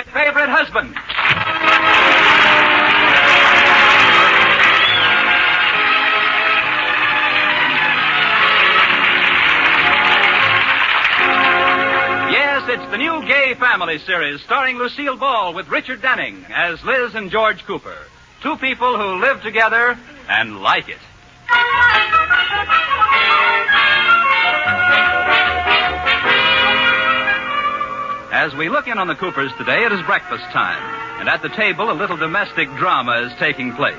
favorite husband. Yes, it's the new Gay Family series starring Lucille Ball with Richard Denning as Liz and George Cooper. Two people who live together and like it. As we look in on the Coopers today, it is breakfast time. And at the table, a little domestic drama is taking place.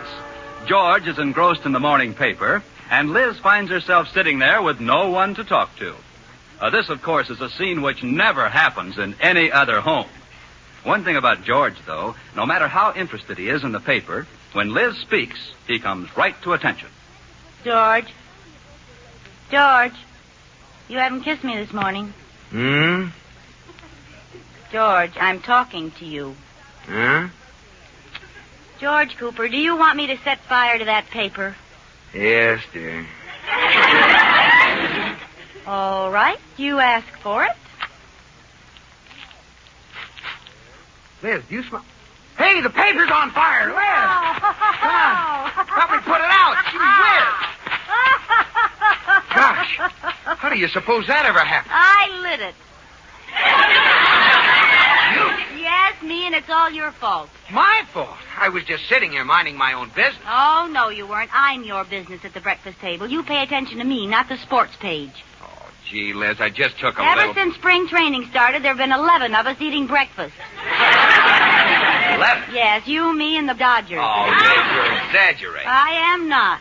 George is engrossed in the morning paper, and Liz finds herself sitting there with no one to talk to. This, of course, is a scene which never happens in any other home. One thing about George, though, no matter how interested he is in the paper, when Liz speaks, he comes right to attention. George, you haven't kissed me this morning. George, I'm talking to you. Huh? George Cooper, do you want me to set fire to that paper? Yes, dear. All right, you ask for it. Liz, do you smell... Hey, the paper's on fire, Liz! Come on. Help me put it out. Gee, Liz! Gosh, how do you suppose that ever happened? I lit it. Yes, me, and it's all your fault. My fault? I was just sitting here minding my own business. Oh, no, you weren't. I'm your business at the breakfast table. You pay attention to me, not the sports page. Oh, gee, Liz, I just took a Ever little... since spring training started, there have been 11 of us eating breakfast. 11? Yes, you, me, and the Dodgers. Oh, Liz, you're exaggerating. I am not.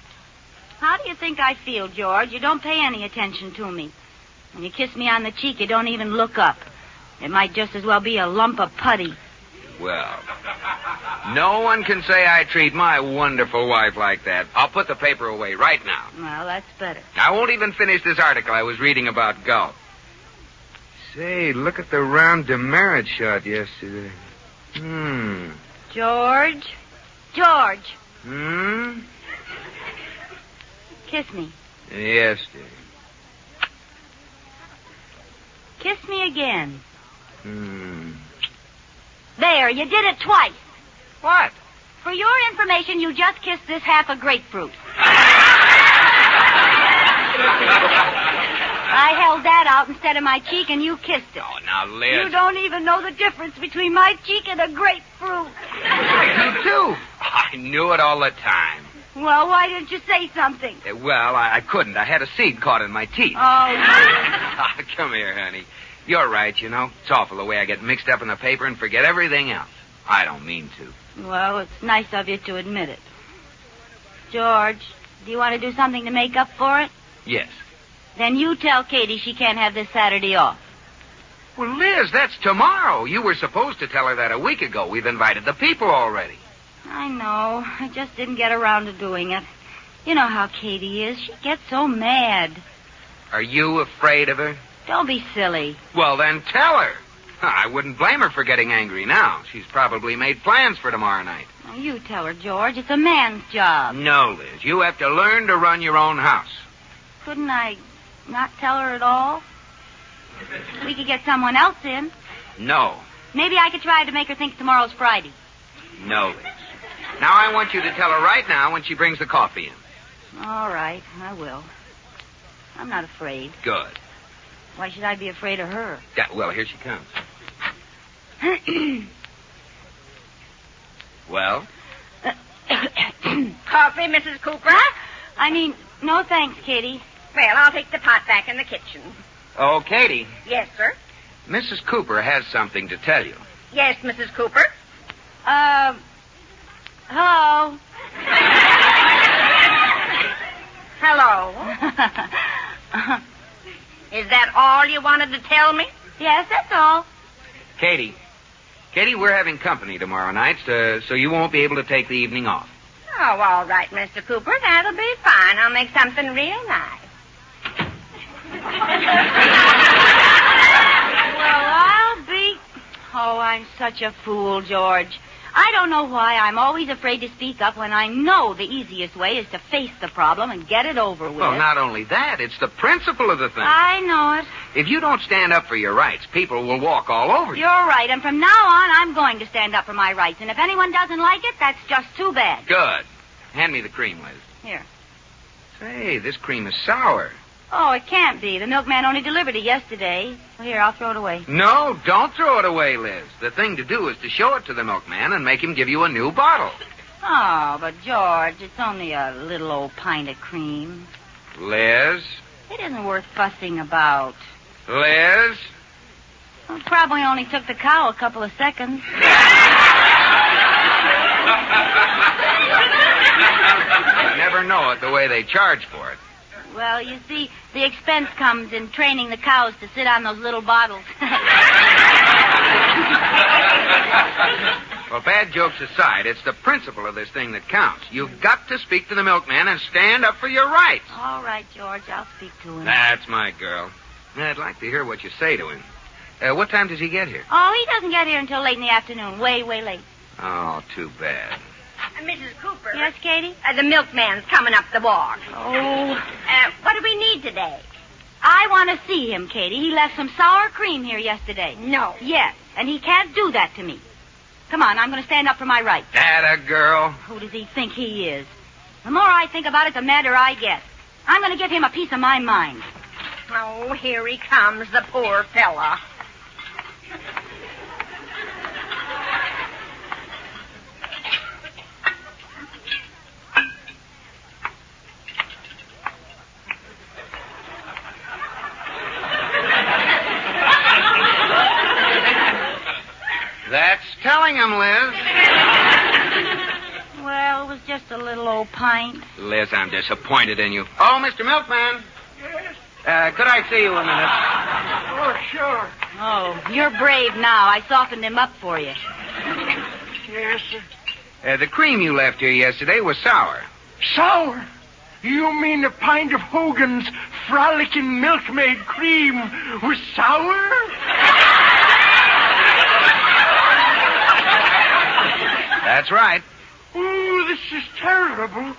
How do you think I feel, George? You don't pay any attention to me. When you kiss me on the cheek, you don't even look up. It might just as well be a lump of putty. Well, no one can say I treat my wonderful wife like that. I'll put the paper away right now. Well, that's better. I won't even finish this article I was reading about golf. Say, look at the round demerit shot yesterday. George? Kiss me. Yes, dear. Kiss me again. There, you did it twice. What? For your information, you just kissed this half a grapefruit. I held that out instead of my cheek, and you kissed it. Oh, now, Liz. You don't even know the difference between my cheek and a grapefruit. You do. I knew it all the time. Well, why didn't you say something? Well, I couldn't. I had a seed caught in my teeth. Oh, Come here, honey. You're right, you know. It's awful the way I get mixed up in the paper and forget everything else. I don't mean to. well, it's nice of you to admit it. George, do you want to do something to make up for it? Yes. Then you tell Katie she can't have this Saturday off. Well, Liz, that's tomorrow. You were supposed to tell her that a week ago. We've invited the people already. I know. I just didn't get around to doing it. You know how Katie is. She gets so mad. Are you afraid of her? Don't be silly. Well, then tell her. I wouldn't blame her for getting angry now. She's probably made plans for tomorrow night. Well, you tell her, George. It's a man's job. No, Liz. You have to learn to run your own house. Couldn't I not tell her at all? We could get someone else in. No. Maybe I could try to make her think tomorrow's Friday. No, Liz. Now I want you to tell her right now when she brings the coffee in. All right, I will. I'm not afraid. Good. Why should I be afraid of her? Yeah, well, here she comes. Well? Coffee, Mrs. Cooper? No thanks, Katie. Well, I'll take the pot back in the kitchen. Oh, Katie. Yes, sir. Mrs. Cooper has something to tell you. Yes, Mrs. Cooper. Hello? Hello. Is that all you wanted to tell me? Yes, that's all. Katie, we're having company tomorrow night, so you won't be able to take the evening off. Oh, all right, Mr. Cooper. That'll be fine. I'll make something real nice. Well, I'll be... Oh, I'm such a fool, George. I don't know why I'm always afraid to speak up when I know the easiest way is to face the problem and get it over with. Well, not only that, it's the principle of the thing. I know it. If you don't stand up for your rights, people will walk all over you. You're right, and from now on, I'm going to stand up for my rights. And if anyone doesn't like it, that's just too bad. Good. Hand me the cream, Liz. Here. Say, this cream is sour. Oh, it can't be. The milkman only delivered it yesterday. Well, here, I'll throw it away. No, don't throw it away, Liz. The thing to do is to show it to the milkman and make him give you a new bottle. Oh, but George, it's only a little old pint of cream. Liz? It isn't worth fussing about. Liz? Well, it probably only took the cow a couple of seconds. You never know it the way they charge for it. Well, you see, the expense comes in training the cows to sit on those little bottles. Well, bad jokes aside, it's the principle of this thing that counts. You've got to speak to the milkman and stand up for your rights. All right, George, I'll speak to him. That's my girl. I'd like to hear what you say to him. What time does he get here? Oh, he doesn't get here until late in the afternoon. Way, way late. Oh, too bad. Mrs. Cooper. Yes, Katie? The milkman's coming up the walk. Oh. What do we need today? I want to see him, Katie. He left some sour cream here yesterday. No. Yes, and he can't do that to me. Come on, I'm going to stand up for my rights. That a girl? Who does he think he is? The more I think about it, the madder I get. I'm going to give him a piece of my mind. Oh, here he comes, the poor fella. That's telling him, Liz. Well, it was just a little old pint. Liz, I'm disappointed in you. Oh, Mr. Milkman. Yes? Could I see you a minute? Oh, sure. Oh, you're brave now. I softened him up for you. Yes, sir. The cream you left here yesterday was sour. Sour? You mean a pint of Hogan's frolicking milkmaid cream was sour? That's right. Oh, this is terrible.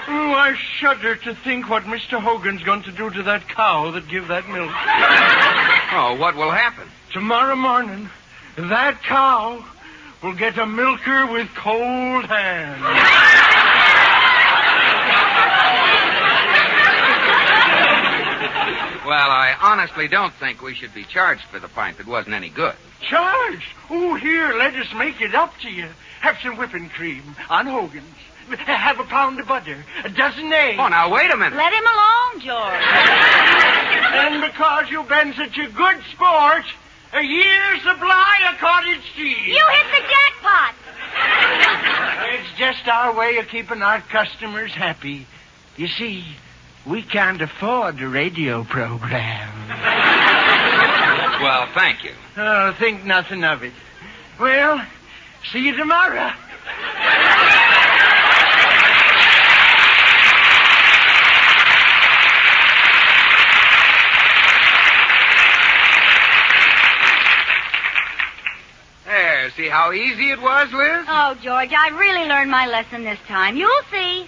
Oh, I shudder to think what Mr. Hogan's going to do to that cow that give that milk. Oh, what will happen? Tomorrow morning, that cow will get a milker with cold hands. Well, I honestly don't think we should be charged for the pint that wasn't any good. Charged? Oh, here, let us make it up to you. Have some whipping cream on Hogan's. Have a pound of butter, a dozen eggs. Oh, now, wait a minute. Let him alone, George. And because you've been such a good sport, a year's supply of cottage cheese. You hit the jackpot. It's just our way of keeping our customers happy. You see, we can't afford a radio program. Well, thank you. Oh, think nothing of it. Well, see you tomorrow. There, see how easy it was, Liz? Oh, George, I really learned my lesson this time. You'll see.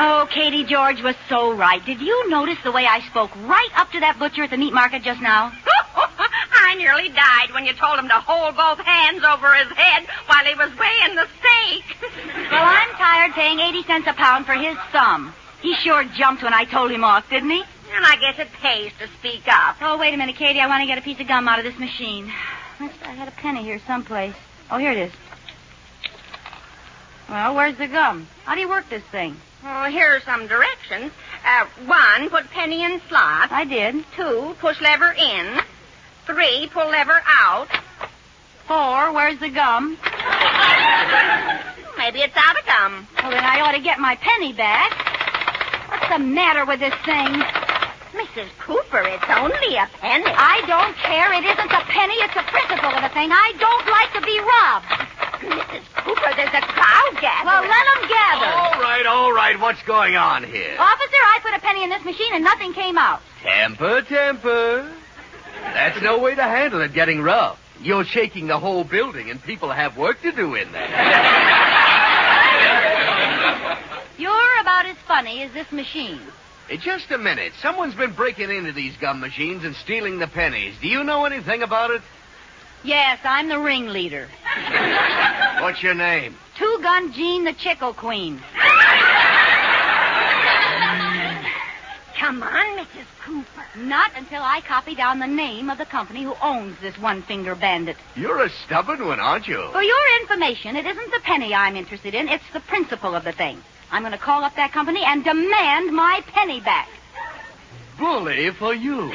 Oh, Katie, George was so right. Did you notice the way I spoke right up to that butcher at the meat market just now? I nearly died when you told him to hold both hands over his head while he was weighing the steak. Well, I'm tired paying 80 cents a pound for his thumb. He sure jumped when I told him off, didn't he? And I guess it pays to speak up. Oh, wait a minute, Katie. I want to get a piece of gum out of this machine. I had a penny here someplace. Oh, here it is. Well, where's the gum? How do you work this thing? Oh, here are some directions. 1, put penny in slot. I did. 2, push lever in. 3, pull lever out. 4, where's the gum? Maybe it's out of gum. Well, then I ought to get my penny back. What's the matter with this thing? Mrs. Cooper, it's only a penny. I don't care. It isn't a penny. It's the principle of the thing. I don't like to be robbed. Mrs. Cooper, there's a crowd gathering. Well, let them gather. All right. What's going on here? Officer, I put a penny in this machine and nothing came out. Temper. That's no way to handle it getting rough. You're shaking the whole building, and people have work to do in there. You're about as funny as this machine. Hey, just a minute. Someone's been breaking into these gum machines and stealing the pennies. Do you know anything about it? Yes, I'm the ringleader. What's your name? Two-Gun Jean the Chickle Queen. Come on, Mrs. Cooper. Not until I copy down the name of the company who owns this one-finger bandit. You're a stubborn one, aren't you? For your information, it isn't the penny I'm interested in. It's the principle of the thing. I'm going to call up that company and demand my penny back. Bully for you.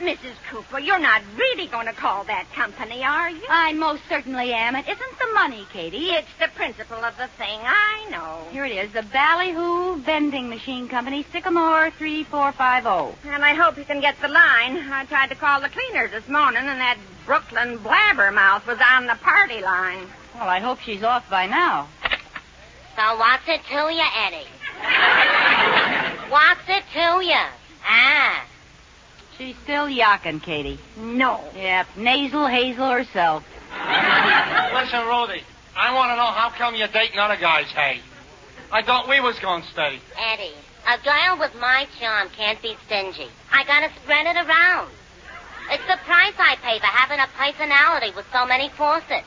Mrs. Cooper, you're not really going to call that company, are you? I most certainly am. It isn't the money, Katie. It's the principle of the thing. I know. Here it is, the Ballyhoo Vending Machine Company, Sycamore 3450. And I hope you can get the line. I tried to call the cleaners this morning, and that Brooklyn blabbermouth was on the party line. Well, I hope she's off by now. So what's it to you, Eddie? What's it to you? Ah. She's still yakking, Katie. No. Yep, nasal Hazel herself. Listen, Rudy, I want to know how come you're dating other guys, hey? I thought we was going to stay. Eddie, a girl with my charm can't be stingy. I gotta spread it around. It's the price I pay for having a personality with so many faucets.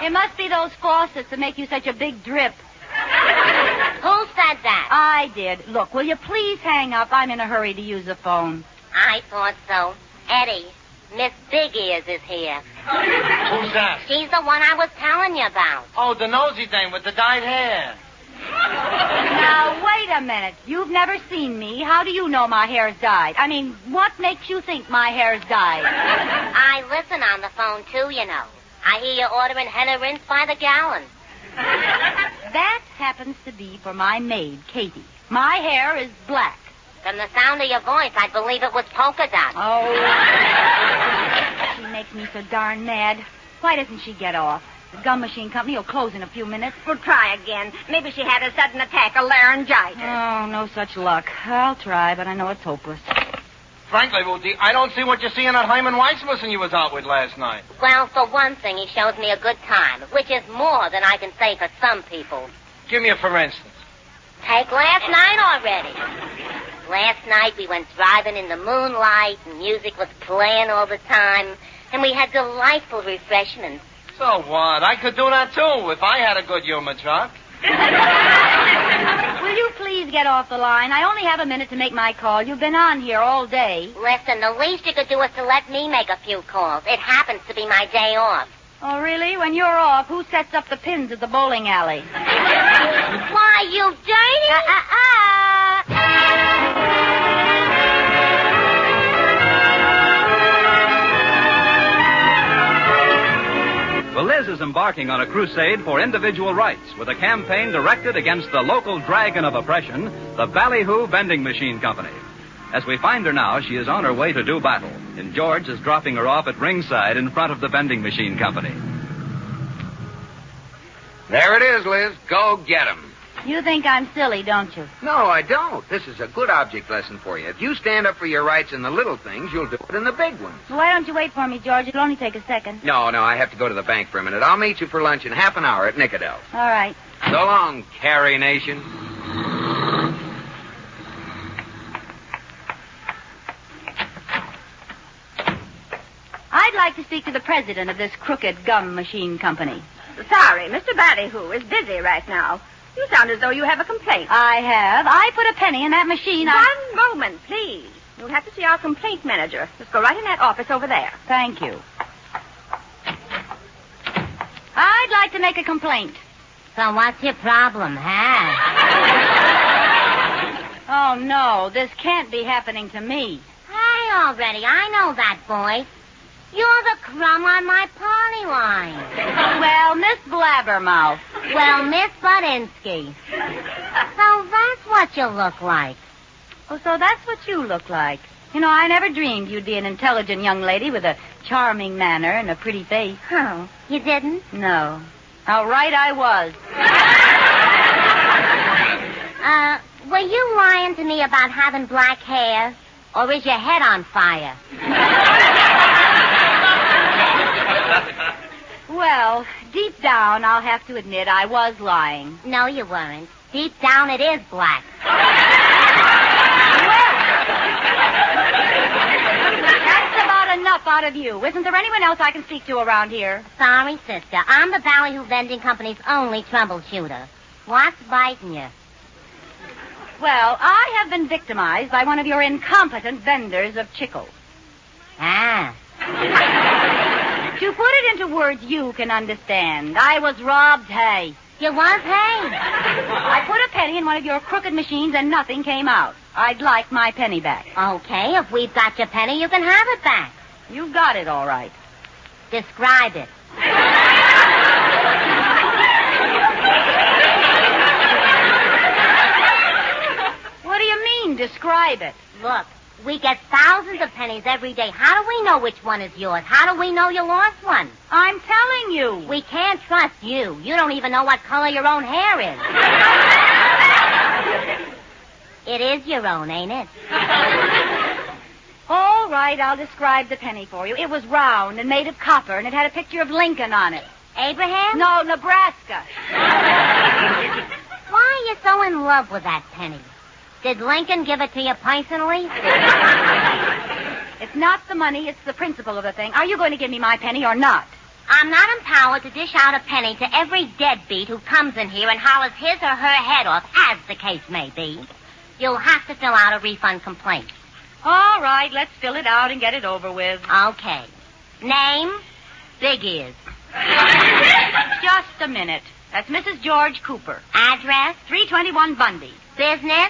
It must be those faucets that make you such a big drip. Who said that? I did. Look, will you please hang up? I'm in a hurry to use the phone. I thought so. Eddie, Miss Big Ears is here. Who's that? She's the one I was telling you about. Oh, the nosy dame with the dyed hair. Now, wait a minute. You've never seen me. How do you know my hair's dyed? I mean, what makes you think my hair's dyed? I listen on the phone, too, you know. I hear you ordering henna rinse by the gallon. That happens to be for my maid, Katie. My hair is black. From the sound of your voice, I believe it was polka dot. Oh. She makes me so darn mad. Why doesn't she get off? The gum machine company will close in a few minutes. We'll try again. Maybe she had a sudden attack of laryngitis. Oh, no such luck. I'll try, but I know it's hopeless. Frankly, Rudy, I don't see what you're seeing at Hyman Weissmussen you was out with last night. Well, for one thing, he shows me a good time, which is more than I can say for some people. Give me a for instance. Take last night already. Last night we went driving in the moonlight, and music was playing all the time, and we had delightful refreshments. So what? I could do that, too, if I had a good humor truck. Will you please get off the line? I only have a minute to make my call. You've been on here all day. Listen, the least you could do is to let me make a few calls. It happens to be my day off. Oh, really? When you're off, who sets up the pins at the bowling alley? Why, you dirty... Well, Liz is embarking on a crusade for individual rights with a campaign directed against the local dragon of oppression, the Ballyhoo Vending Machine Company. As we find her now, she is on her way to do battle, and George is dropping her off at ringside in front of the vending machine company. There it is, Liz. Go get 'em. You think I'm silly, don't you? No, I don't. This is a good object lesson for you. If you stand up for your rights in the little things, you'll do it in the big ones. Why don't you wait for me, George? It'll only take a second. No, I have to go to the bank for a minute. I'll meet you for lunch in half an hour at Nicodell's. All right. So long, Carrie Nation. I'd like to speak to the president of this crooked gum machine company. Sorry, Mr. Ballyhoo is busy right now. You sound as though you have a complaint. I have. I put a penny in that machine. One moment, please. You'll have to see our complaint manager. Just go right in that office over there. Thank you. I'd like to make a complaint. So what's your problem, huh? Oh, no. This can't be happening to me. Hey, already. I know that voice. You're the crumb on my party line. Well, Miss Blabbermouth. Well, Miss Budinsky. So that's what you look like. Oh, so that's what you look like. You know, I never dreamed you'd be an intelligent young lady with a charming manner and a pretty face. Oh, you didn't? No. How right I was. Were you lying to me about having black hair? Or is your head on fire? Well, deep down, I'll have to admit I was lying. No, you weren't. Deep down, it is black. That's about enough out of you. Isn't there anyone else I can speak to around here? Sorry, sister. I'm the Ballyhoo Vending Company's only troubleshooter. What's biting you? Well, I have been victimized by one of your incompetent vendors of chickles. Ah. To put it into words you can understand, I was robbed, hey. You was, hey? I put a penny in one of your crooked machines and nothing came out. I'd like my penny back. Okay, if we've got your penny, you can have it back. You've got it, all right. Describe it. What do you mean, describe it? Look, we get thousands of pennies every day. How do we know which one is yours? How do we know you lost one? I'm telling you. We can't trust you. You don't even know what color your own hair is. It is your own, ain't it? All right, I'll describe the penny for you. It was round and made of copper, and it had a picture of Lincoln on it. Abraham? No, Nebraska. Why are you so in love with that penny? Did Lincoln give it to you personally? It's not the money, it's the principle of the thing. Are you going to give me my penny or not? I'm not empowered to dish out a penny to every deadbeat who comes in here and hollers his or her head off, as the case may be. You'll have to fill out a refund complaint. All right, let's fill it out and get it over with. Okay. Name? Big Ears. Just a minute. That's Mrs. George Cooper. Address? 321 Bundy. Business?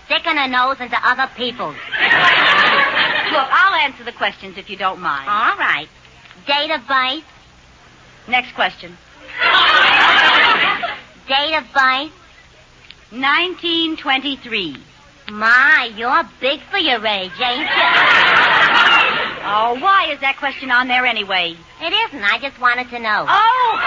Sticking her nose into other people's. Look, I'll answer the questions if you don't mind. All right. Date of birth? Next question. Date of birth? 1923. My, you're big for your age, ain't you? Oh, why is that question on there anyway? It isn't. I just wanted to know. Oh!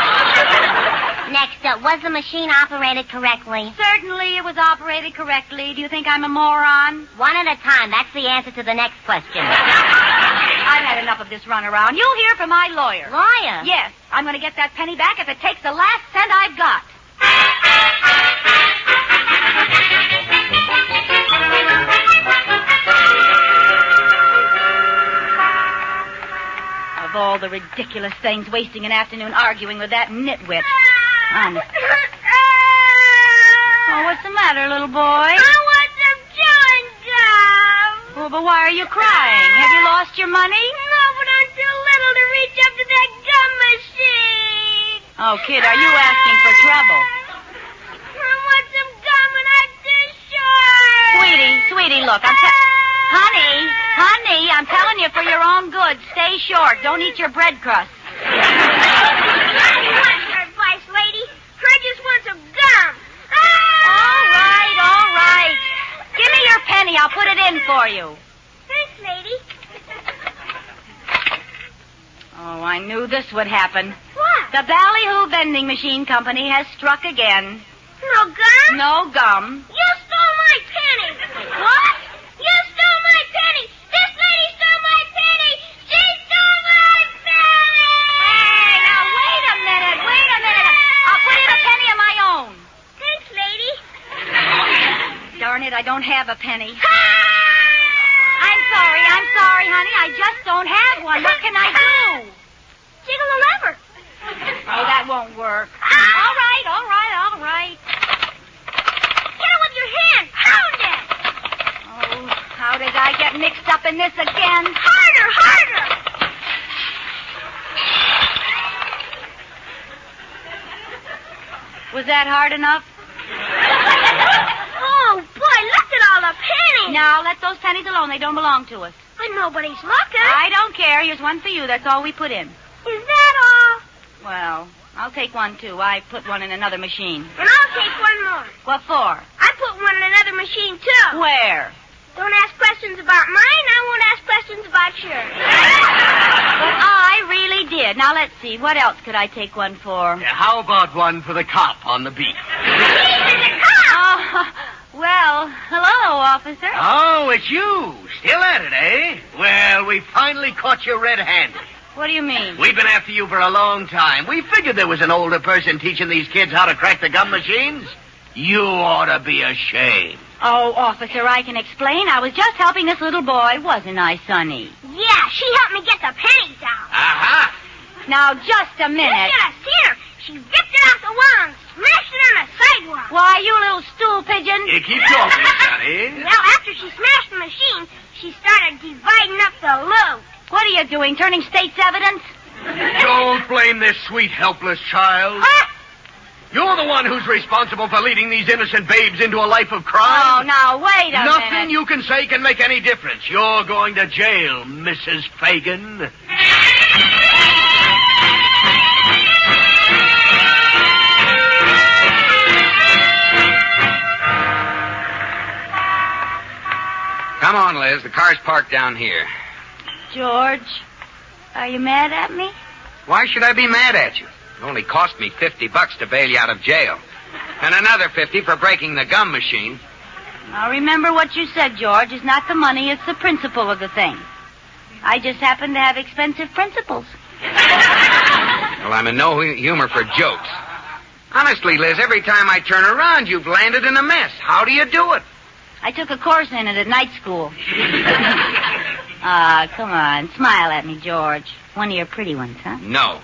Next up, was the machine operated correctly? Certainly it was operated correctly. Do you think I'm a moron? One at a time. That's the answer to the next question. I've had enough of this runaround. You'll hear from my lawyer. Lawyer? Yes. I'm going to get that penny back if it takes the last cent I've got. Of all the ridiculous things, wasting an afternoon arguing with that nitwit. Honest. Oh, what's the matter, little boy? I want some chewing gum. Oh, but why are you crying? Have you lost your money? No, but I'm too little to reach up to that gum machine. Oh, kid, are you asking for trouble? I want some gum and I'm too short. Sweetie, look, Honey, I'm telling you for your own good, stay short. Don't eat your bread crust. What's your advice, lady? I just want some gum. All right. Give me your penny. I'll put it in for you. Thanks, lady. Oh, I knew this would happen. What? The Ballyhoo Vending Machine Company has struck again. No gum? No gum. You stole my penny. What? You stole my penny. This lady stole my penny. She stole my penny. Hey, now wait a minute. I'll put in a penny of my own. Thanks, lady. Darn it, I don't have a penny. I'm sorry, honey. I just don't have one. What can I do? Jiggle the lever. Oh, that won't work. All right. Get it with your hand. Pound it. Oh, how did I get mixed up in this again? Harder. Was that hard enough? Oh, boy, look at all the pennies. Now, let those pennies alone. They don't belong to us. I but nobody's looking. I don't care. Here's one for you. That's all we put in. Is that all? Well, I'll take one, too. I put one in another machine. And I'll take one more. What for? I put one in another machine, too. Where? Don't ask questions about mine. I won't ask questions about yours. But I really did. Now, let's see. What else could I take one for? How about one for the cop on the beat? He's the cop. Oh, well, hello, officer. Oh, it's you. Still at it, eh? Well, we finally caught you red-handed. What do you mean? We've been after you for a long time. We figured there was an older person teaching these kids how to crack the gum machines. You ought to be ashamed. Oh, officer, I can explain. I was just helping this little boy, wasn't I, Sonny? Yeah, she helped me get the pennies out. Aha! Now, just a minute. You should have seen her. She ripped it off the wall and smashed it on the sidewalk. Why, you little stool pigeon. You keep talking, Sonny. Well, after she smashed the machine, she started dividing up the loot. What are you doing, turning state's evidence? Don't blame this sweet, helpless child. Huh? You're the one who's responsible for leading these innocent babes into a life of Oh, crime. now, wait a minute. Nothing you can say can make any difference. You're going to jail, Mrs. Fagan. Come on, Liz. The car's parked down here. George, are you mad at me? Why should I be mad at you? It only cost me $50 to bail you out of jail. And another 50 for breaking the gum machine. Now, remember what you said, George. It's not the money, it's the principle of the thing. I just happen to have expensive principles. Well, I'm in no humor for jokes. Honestly, Liz, every time I turn around, you've landed in a mess. How do you do it? I took a course in it at night school. Come on. Smile at me, George. One of your pretty ones, huh? No.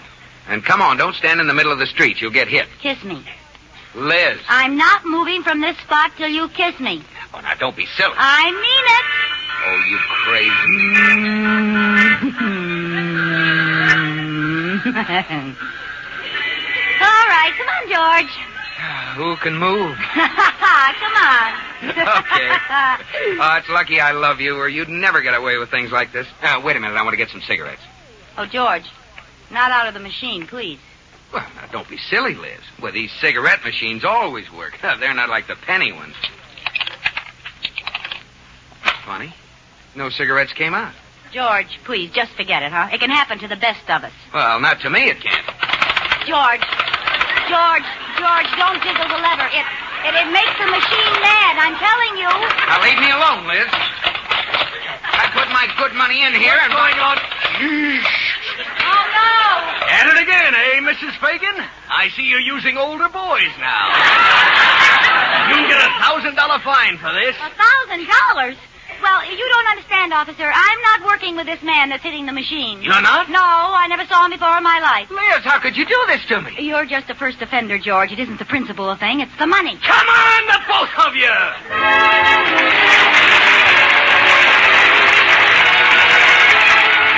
And come on, don't stand in the middle of the street. You'll get hit. Kiss me. Liz. I'm not moving from this spot till you kiss me. Oh, now, don't be silly. I mean it. Oh, you crazy. All right, come on, George. Who can move? Come on. Okay. It's lucky I love you, or you'd never get away with things like this. Wait a minute, I want to get some cigarettes. Oh, George, not out of the machine, please. Well, now, don't be silly, Liz. Well, these cigarette machines always work. They're not like the penny ones. Funny. No cigarettes came out. George, please, just forget it, huh? It can happen to the best of us. Well, not to me, it can't. George, don't jiggle the lever. It makes the machine mad, I'm telling you. Now, leave me alone, Liz. I put my good money in here and... What's going on? Oh, no. At it again, eh, Mrs. Fagan? I see you're using older boys now. You'll get a $1,000 fine for this. $1,000? Well, you don't understand, officer. I'm not working with this man that's hitting the machine. You're not? No, I never saw him before in my life. Liz, how could you do this to me? You're just the first offender, George. It isn't the principal thing, it's the money. Come on, the both of you!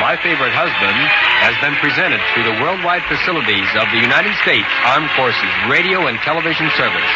My Favorite Husband has been presented through the worldwide facilities of the United States Armed Forces Radio and Television Service.